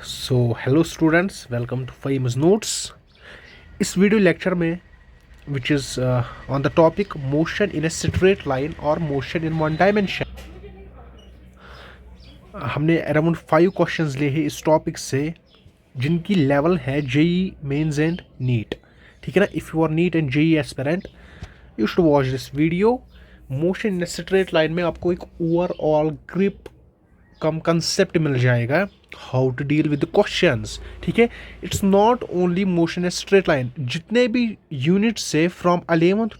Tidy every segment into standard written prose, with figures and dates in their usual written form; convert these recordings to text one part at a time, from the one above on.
So hello students, welcome to famous notes. इस video lecture में which is on the topic motion in a straight line और motion in one dimension, हमने around 5 questions लिए हैं इस topic से जिनकी लेवल है जेई मेंस एंड नीट। ठीक है ना। If you are NEET and JEE aspirant you should watch this video. Motion in a straight line में आपको एक ओवरऑल ग्रिप कम कंसेप्ट मिल जाएगा, how to deal with the questions. ठीक है। It's not only motion a straight line, जितने भी units से from 11th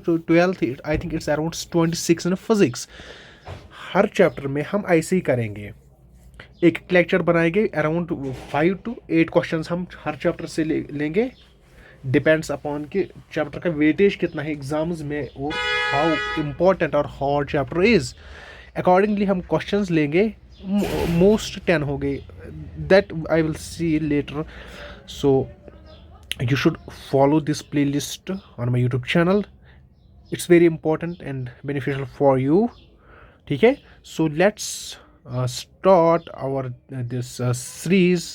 to 12th, I think it's around 26 in physics. हर चैप्टर में हम ऐसे ही करेंगे, एक लेक्चर बनाएंगे, अराउंड 5 to 8 क्वेश्चंस हम हर चैप्टर से लेंगे। डिपेंड्स अपॉन कि चैप्टर का वेटेज कितना है एग्जाम्स में और हाउ इम्पोर्टेंट और हार्ड चैप्टर इज। अकॉर्डिंगली हम क्वेश्चंस लेंगे। मोस्ट 10 हो गए, that I will see later. So you should follow this playlist on my YouTube channel. It's very important and beneficial for you. ठीक है। So let's start our this series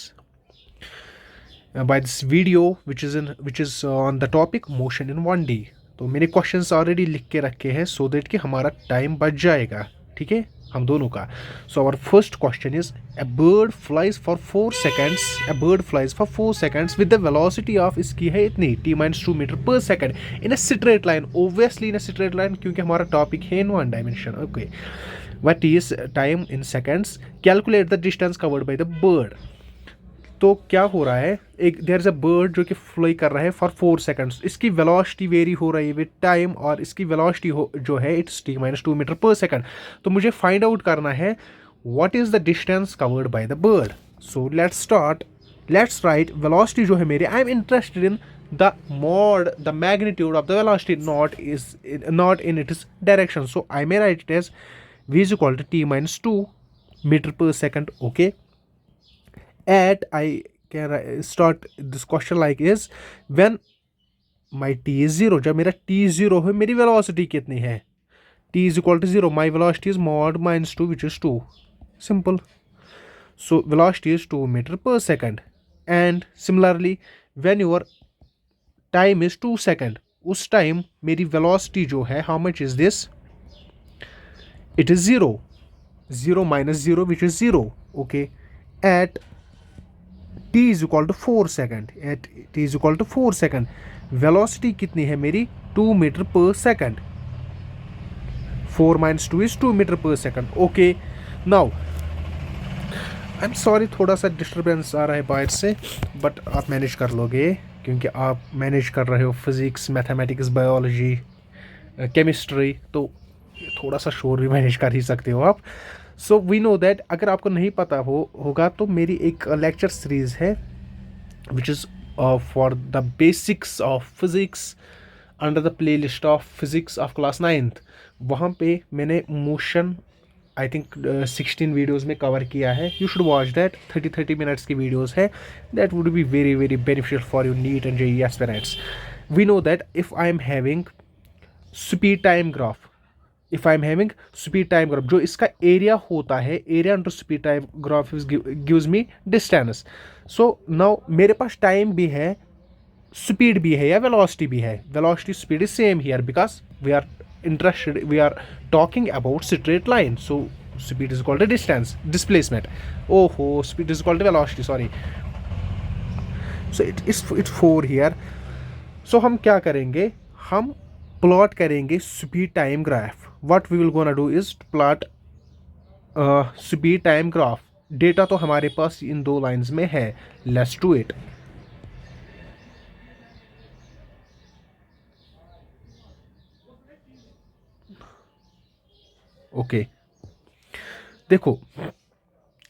by this video which is on the topic motion in 1D. तो मैंने questions already लिख के रखे हैं so that कि हमारा टाइम बच जाएगा। ठीक है, हम दोनों का। So our first question is a bird flies for 4 seconds. A bird flies for 4 seconds with the velocity of, इसकी है इतनी t-2 metre per second in a straight line. Obviously in a straight line, क्योंकि हमारा topic है in one dimension. Okay, what is time in seconds? Calculate the distance covered by the bird. तो क्या हो रहा है, एक देयर इज अ बर्ड जो कि फ्लाई कर रहा है फॉर 4 सेकंड्स। इसकी वेलोसिटी वेरी हो रही है विद टाइम, और इसकी वेलोसिटी जो है it's t-2 metre per second. तो मुझे फाइंड आउट करना है what is the distance covered by the bird. So let's start. Let's write velocity जो है मेरी, I am interested in the mod, the magnitude of the velocity, not in its direction. So I may write it as v is equal to t-2 meter per second. Okay, at I can start this question like is when my t is 0, जब मेरा t 0 है मेरी velocity कितनी है? t is equal to 0, my velocity is mod minus 2 which is 2. Simple. So velocity is 2 meter per second. And similarly when your time is 2 second, उस time मेरी velocity जो है how much is this? It is 0. 0 minus 0 which is 0. Okay, at t is equal to 4 second, at t is equal to 4 second, velocity कितनी है मेरी? 2 meter per second. 4 minus 2 is 2 meter per second. Okay, now I'm sorry थोड़ा सा disturbance आ रहा है बाहर से, but आप मैनेज कर लोगे क्योंकि आप मैनेज कर रहे हो फिजिक्स, मैथमेटिक्स, बायोलॉजी, केमिस्ट्री, तो थोड़ा सा शोर भी मैनेज कर ही सकते हो आप। सो वी नो दैट अगर आपको नहीं पता होगा तो मेरी एक लेक्चर सीरीज है which is for the basics of physics under the playlist of physics of class 9th। वहाँ पे मैंने मोशन आई थिंक 16 वीडियोज़ में कवर किया है। You should watch that. 30 minutes की वीडियोज़ है। That would be very very beneficial for you NEET and JEE aspirants. We know that if I am having speed time graph, if I am having speed time graph, जो इसका area होता है, area into speed time graph gives me distance. So now मेरे पास time भी है, speed भी है या वेलोसिटी भी है। Velocity speed is same here because we are interested, we are talking about straight line. So speed is equal to distance, displacement. Speed is equal to velocity, sorry. So it's 4 here. So हम क्या करेंगे, हम plot करेंगे speed time graph. What we will gonna do is plot speed time graph. Data तो हमारे पास इन 2 lines में है। Let's do it. ओके, देखो,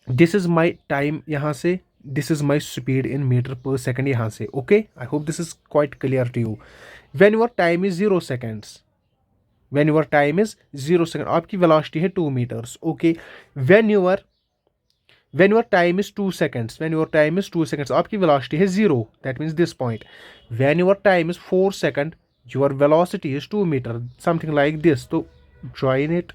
दिस इज माई टाइम यहाँ से, this is my speed in metre per second यहाँ से। Okay, I hope this is quite clear to you. When your time is 0 seconds, when your time is 0 second, आपकी velocity है 2 meters. Okay, when your time is 2 seconds, when your time is 2 seconds, आपकी velocity है 0, that means this point. When your time is 4 second, your velocity is 2 meter, something like this. तो join it.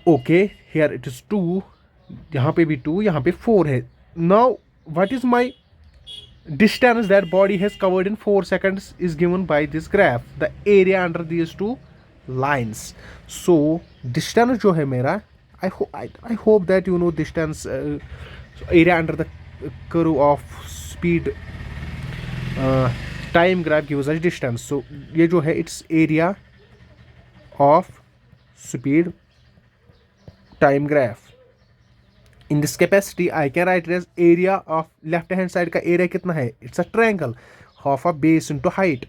Okay here it is 2, यहाँ पे भी 2, यहाँ पे 4 है. Now what is my distance that body has covered in 4 seconds is given by this graph, the area under these two lines. So distance जो है मेरा, I hope that you know distance, area under the curve of speed, time graph gives us distance. So ये जो है it's area of speed time graph. In this capacity I can write it as area of left hand side का area कितना है, it's a triangle, half of base into height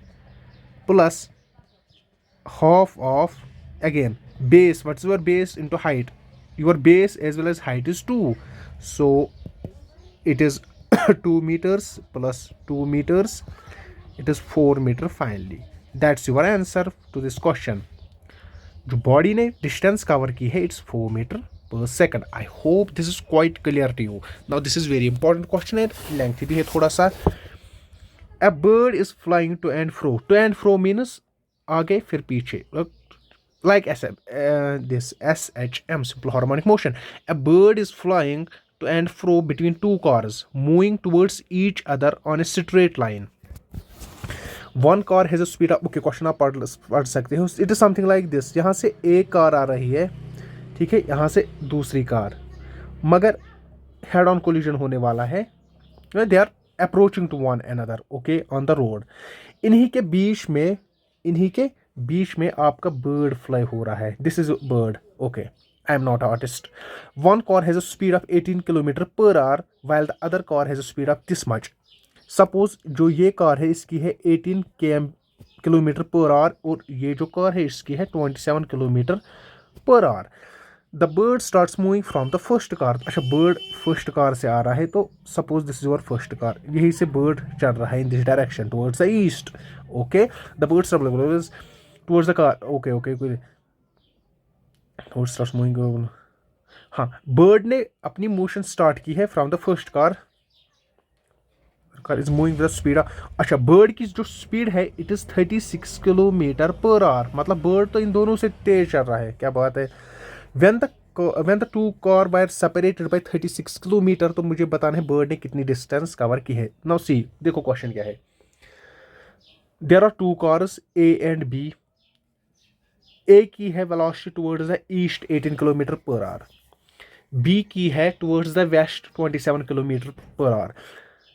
plus half of again base, what's your base into height, your base as well as height is 2, so it is 2 meters plus 2 meters, it is 4 meter finally. That's your answer to this question. जो body ने distance cover की है it's 4 metre per second. I hope this is quite clear to you. Now this is very important question है, lengthy भी है थोड़ा सा. A bird is flying to and fro. To and fro means आगे फिर पीछे, like this SHM, simple harmonic motion. A bird is flying to and fro between two cars moving towards each other on a straight line. One car has a speed of, okay, question आप पढ़ सकते हो. It is something like this. यहाँ से एक car आ रही है, ठीक है, यहाँ से दूसरी कार, मगर हेड ऑन कोलिजन होने वाला है. They are approaching to one another, okay, on the road. इन्हीं के बीच में आपका बर्ड फ्लाई हो रहा है. This is bird, okay. I am not artist. One car has a speed of 18 kilometer per our while the other car has a speed of this much. Suppose जो ये car है इसकी है 18 kilometer per our और ये जो car है इसकी है 27 kilometer per our. The bird starts moving from the first car. अच्छा, बर्ड फर्स्ट कार से आ रहा है, तो suppose this is your first car, यही से बर्ड चल रहा है in this direction towards the east, okay. The bird starts towards the car, okay okay. Bird starts moving, हाँ, बर्ड ने अपनी मोशन स्टार्ट की है from the first car. Car is moving with speed. अच्छा, bird की जो speed है it is 36 kilometre per our. मतलब बर्ड तो इन दोनों से तेज चल रहा है. क्या बात है. When the two car wire separated by 36 kilometre, तो मुझे बताना है बर्ड ने कितनी डिस्टेंस कवर की है. नाउ सी, देखो क्वेश्चन क्या है. There are two cars A and B. A की है velocity towards the east 18 kilometer per hour, B की है towards the west 27 kilometer per hour.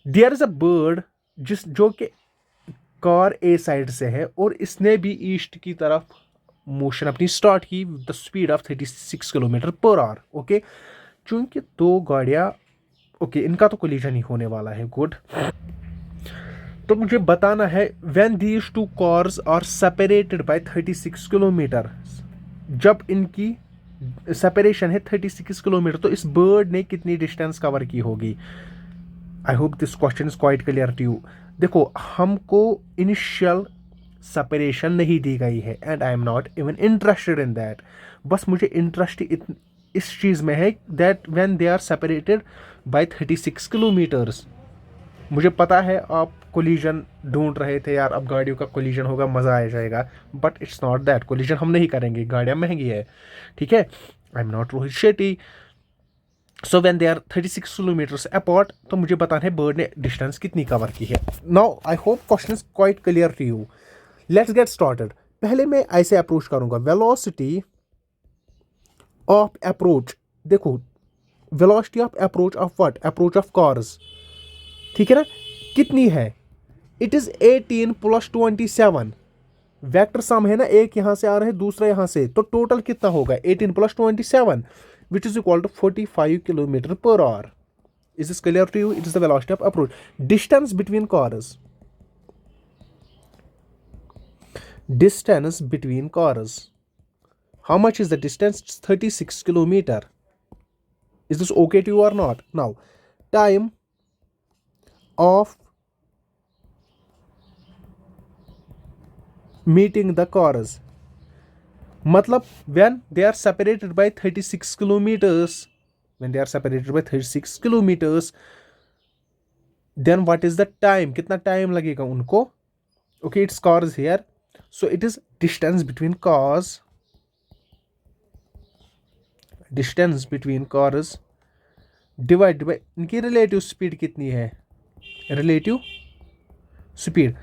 There is a bird जो कि कार ए साइड से है और इसने भी ईस्ट की तरफ मोशन अपनी स्टार्ट की the speed of 36 kilometre per our, okay. चूंकि दो गाड़ियां, ओके, इनका तो कोलिजन ही होने वाला है, गुड. तो मुझे बताना है when these two cars are separated by 36 kilometre, जब इनकी सेपरेशन है 36 किलोमीटर, तो इस बर्ड ने कितनी डिस्टेंस कवर की होगी. I hope this question is quite clear to you. देखो, हमको इनिशियल सेपरेशन नहीं दी गई है and I am not even interested in that. बस मुझे इंटरेस्ट इस चीज़ में है that when they are separated by 36 kilometres. मुझे पता है आप कोलिजन ढूंढ रहे थे यार, अब गाड़ियों का कोलिजन होगा, मज़ा आ जाएगा, but it's not that. Collision हम नहीं करेंगे, गाड़ियाँ महंगी है, ठीक है. I am not Rohit Shetty. So when they are 36 kilometres apart, तो मुझे बताना है बर्ड ने डिस्टेंस कितनी कवर की है. Now I hope question is quite clear to you. Let's get started. पहले मैं ऐसे अप्रोच करूंगा. वेलोसिटी ऑफ अप्रोच, देखो, velocity of approach of what, approach of cars, ठीक है ना, कितनी है. It is 18 plus 27. Vector sum है ना, एक यहां से आ रहा है दूसरा यहां से, तो टोटल कितना होगा 18 plus 27 which is equal to 45 kilometer per hour. Is this clear to you? It is the velocity of approach. Distance between cars. Distance between cars. How much is the distance? It's 36 kilometer. Is this okay to you or not? Now, time of meeting the cars. मतलब when they are separated by 36 kilometers, then what is the time, कितना time लगेगा उनको. okay, it's cars here, so it is distance between cars distance between cars divide by इनकी relative speed कितनी है, relative speed.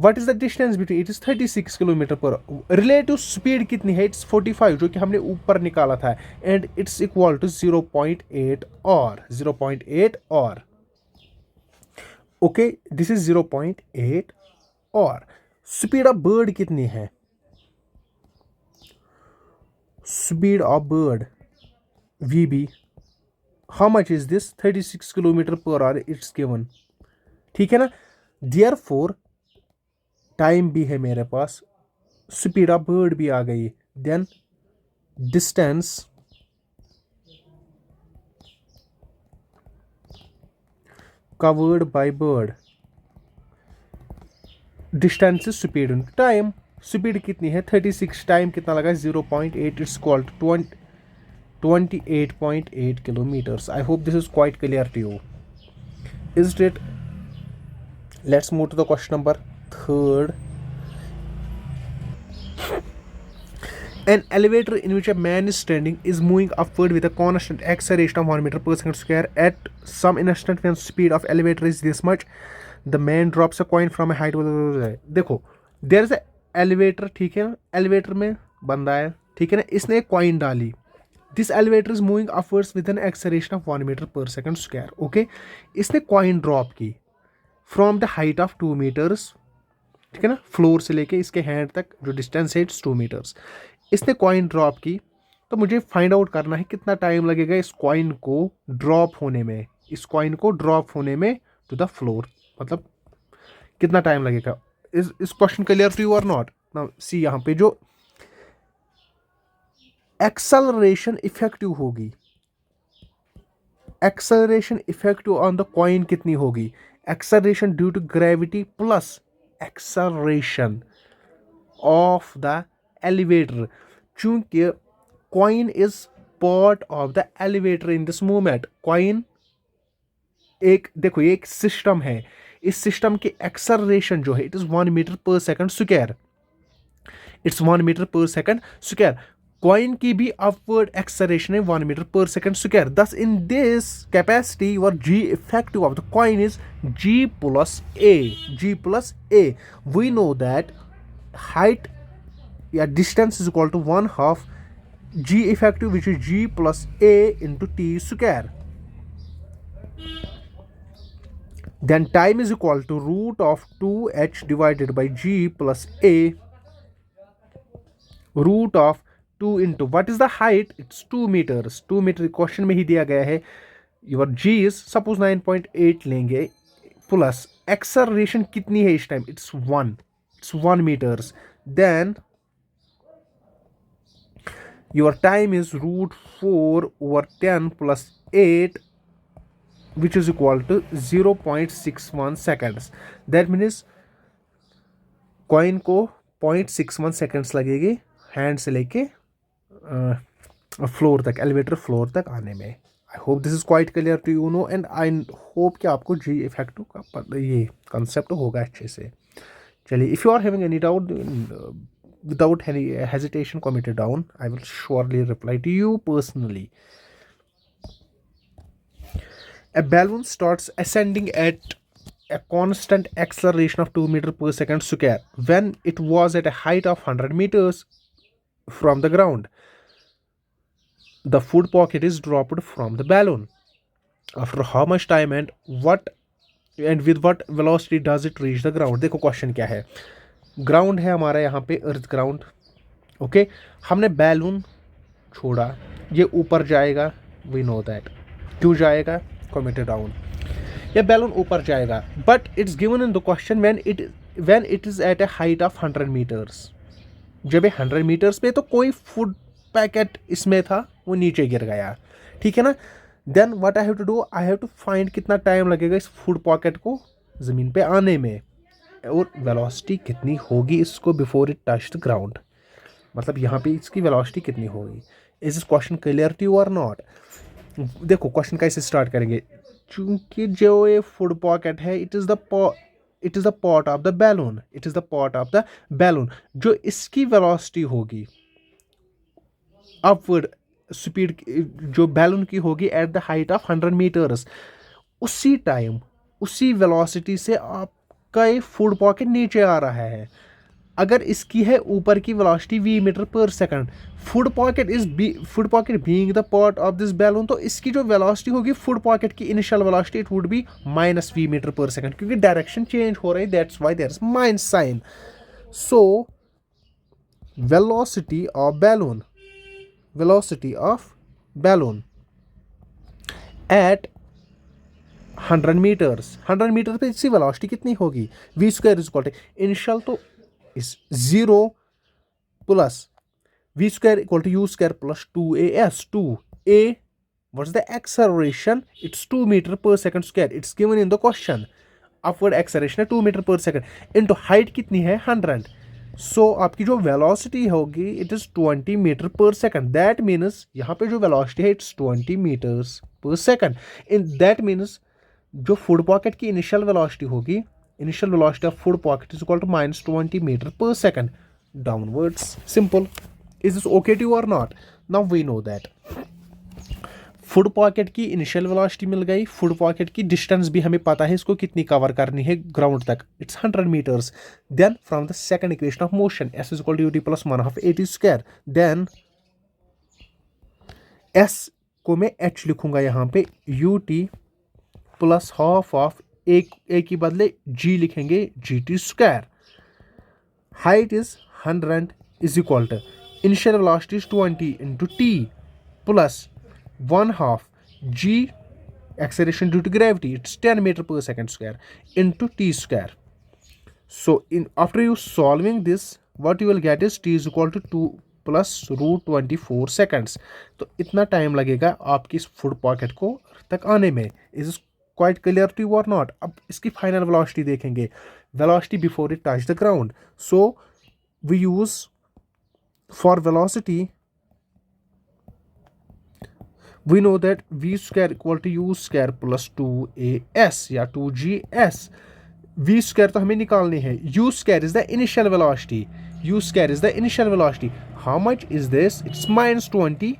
What is the distance between, it is 36 kilometre पर. Relative speed कितनी है, it's 45 जो कि हमने ऊपर निकाला था, एंड इट्स इक्वल टू 0.8 और 0.8 और ओके दिस इज 0.8 और स्पीड ऑफ बर्ड कितनी है, speed of bird VB, how much is this, 36 kilometre per our it's given. ठीक है ना. देयरफॉर टाइम भी है मेरे पास, स्पीड ऑफ बर्ड भी आ गई, then distance covered by bird, distance is speed, time speed कितनी है 36, टाइम कितना लगा 0.8, it's equal to 28.8 kilometers. I hope this is quite clear to you. Is it? Let's move to the question number 3rd. An elevator in which a man is standing is moving upward with a constant acceleration of 1 meter per second square. At some instant when speed of elevator is this much, the man drops a coin from a height. देखो, there is a elevator, ठीक है ना, elevator में बंदा है, ठीक है ना, इसने एक coin डाली. This elevator is moving upwards with an acceleration of 1 meter per second square. Okay, इसने coin drop की from the height of 2 meters, ठीक है ना, फ्लोर से लेके इसके हैंड तक जो डिस्टेंस है इट्स 2 meters. इसने कॉइन ड्रॉप की, तो मुझे फाइंड आउट करना है कितना टाइम लगेगा इस कॉइन को ड्रॉप होने में, इस कॉइन को ड्रॉप होने में टू द फ्लोर, मतलब कितना टाइम लगेगा. इस क्वेश्चन क्लियर टू यू और नॉट. नाउ सी यहाँ पे जो एक्सेलरेशन इफेक्टिव होगी, acceleration effective on the coin कितनी होगी, acceleration due to gravity plus acceleration of the elevator. चूंकि coin is part of the elevator in this movement. Coin एक देखो ये एक सिस्टम है, इस सिस्टम की एक्सेलरेशन जो है it is 1 metre per second square, it's 1 metre per second square. Coin की भी अपवर्ड एक्सेलरेशन है 1 metre per second square. Thus in this capacity your g effective of the coin is G plus A. G plus A. We know that height, yeah, distance is equal to 1/2 G effective, which is G plus A into T square. Then time is equal to root of 2h divided by G plus A, root of 2 into what is the height, it's 2 meters. 2 meter question में ही दिया गया है. Your G is suppose 9.8 लेंगे, plus acceleration कितनी है इस time, it's 1 meters. Then your time is root 4/10 plus 8, which is equal to 0.61 seconds. That means coin को 0.61 seconds लगेगी हैंड से लेके फ्लोर तक, एलिवेटर फ्लोर तक आने में. I hope this is quite clear to you no, and I hope कि आपको जी इफेक्टिव का ये कंसेप्ट होगा अच्छे से. चलिए, if you are having any doubt without any hesitation, comment it down. I will surely reply to you personally. A balloon starts ascending at a constant acceleration of 2 meter per second square when it was at a height of 100 meters from the ground. The food pocket is dropped from the balloon. After how much time and with what velocity does it reach the ground? देखो question क्या है. Ground है हमारा यहाँ पे, अर्थ ground. Okay, हमने balloon छोड़ा, ये ऊपर जाएगा, वी नो दैट. क्यों जाएगा, कमेंट डाउन. ये बैलून ऊपर जाएगा, but it's given in the question when it is at a height of 100 meters. जब ये 100 meters पे, तो कोई फूड पैकेट इसमें था, वो नीचे गिर गया, ठीक है ना. Then what I have to do, I have to find कितना टाइम लगेगा इस फूड पॉकेट को ज़मीन पे आने में, और वेलोसिटी कितनी होगी इसको before it touch the ground, मतलब यहाँ पे इसकी वेलोसिटी कितनी होगी. Is this question clear to you और नॉट. देखो क्वेश्चन कैसे स्टार्ट करेंगे. चूंकि जो ये फूड पॉकेट है it is the part of the balloon, it is the part of the balloon. जो इसकी वेलोसिटी होगी अपवर्ड स्पीड जो बैलून की होगी at the height of 100 metres, उसी टाइम उसी वेलोसिटी से आपका ये फूड पॉकेट नीचे आ रहा है। अगर इसकी है ऊपर की velocity v metre per second, food pocket being the part of this balloon, तो इसकी जो वेलोसिटी होगी फूड पॉकेट की initial velocity it would be minus v metre per second, क्योंकि डायरेक्शन चेंज हो रही है, that's why there is minus sign. So velocity of balloon at 100 metres, 100 metre पे इसकी वेलोसिटी कितनी होगी, v square is equal to initial तो इस 0 plus v square equal to u square plus 2as, 2a what's the acceleration, it's 2 meter per second square, it's given in the question, upward acceleration है 2 meter per second into height कितनी है 100, सो आपकी जो velocity होगी it is 20 meter per second, that means यहाँ पे जो velocity है it's 20 meters per second, in that means जो फूड पॉकेट की इनिशियल वेलोसिटी होगी, initial velocity of food pocket is equal to minus 20 meter per second downwards. Simple. Is this okay to और not? Now we know that food pocket की initial velocity मिल गई, food pocket की distance भी हमें पता है इसको कितनी कवर करनी है ग्राउंड तक, it's 100 metres. Then from the second equation of motion S is equal to U T plus 1/2 at square, then S को मैं एच लिखूंगा यहाँ पे, U T plus half of A की बदले जी लिखेंगे gt square, height is 100 is equal to initial velocity is 20 into T plus 1/2 g acceleration due to gravity, it's 10 meter per second square into t square. So after you solving this, what you will get is t is equal to 2 plus root 24 seconds. तो इतना time लगेगा आपकी इस food pocket को तक आने में। Is quite clear to you और नॉट? अब इसकी फाइनल वेलोसिटी देखेंगे, velocity before it touch the ground. So we use for velocity, we know that v square equal to u square plus 2as या 2gs। v square तो हमें निकालनी है, u square is the initial velocity, u square is the initial velocity, how much is this, it's minus 20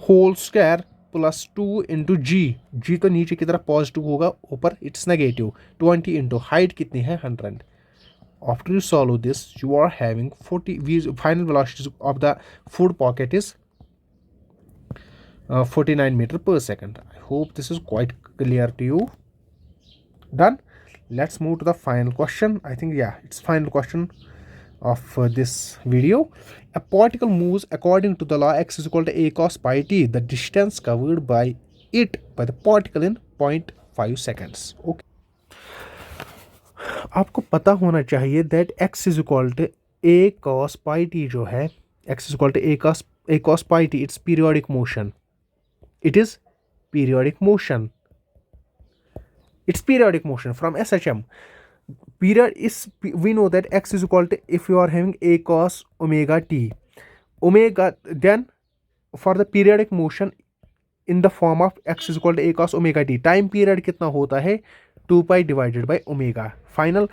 whole square plus 2 into g तो नीचे की तरफ positive होगा, ऊपर इट्स नेगेटिव, 20 into height कितनी है 100। after you solve this you are having 40 v final velocity of the food pocket is 49 meter per second. I hope this is quite clear to you. Done. Let's move to the final question. I think it's final question of this video. A particle moves according to the law x is equal to a cos pi t, the distance covered by the particle in 0.5 seconds. Okay. आपको पता होना चाहिए that x is equal to a cos pi t जो है, x is equal to a cos pi t, it's periodic motion. It is periodic motion. It's periodic motion from SHM. Period is, we know that x is equal to, if you are having a cos omega t, omega, then for the periodic motion in the form of x is equal to a cos omega t, time period कितना होता है 2 pi divided by omega। Final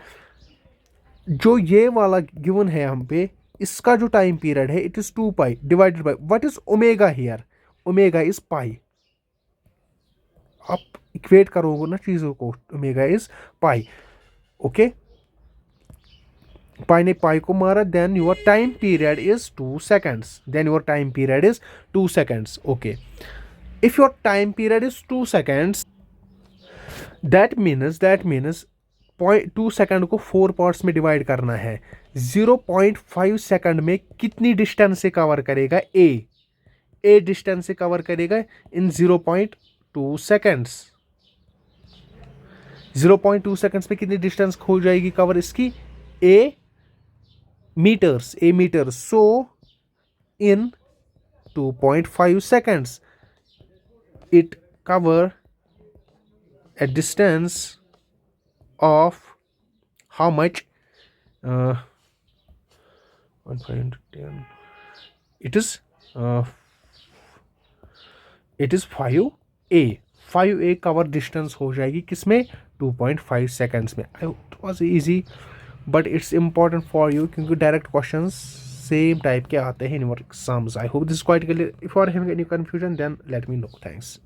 जो ये वाला given है हम पे, इसका जो टाइम पीरियड है it is 2 pi divided by what is omega here, omega is pi. आप इक्वेट करोगे ना चीजों को, omega is pi. Okay, pi ने पाई को मारा, then your time period is 2 seconds, then your time period is 2 seconds। Okay, if your time period is 2 seconds, that means 2 second को 4 parts में डिवाइड करना है। 0.5 सेकंड में कितनी distance से कवर करेगा ए डिस्टेंस से कवर करेगा इन 0.2 सेकंड्स। 0.2 सेकंड्स में कितनी डिस्टेंस हो जाएगी कवर इसकी, A meters. So in 2.5 seconds it cover a distance of how much, 1.5 into 10, it is 5a cover distance हो जाएगी किसमें, 2.5 seconds में। It was easy but it's important for you क्योंकि डायरेक्ट क्वेश्चंस सेम टाइप के आते हैं in your exams. I hope this quite clear. If you are having any confusion then let me know. Thanks.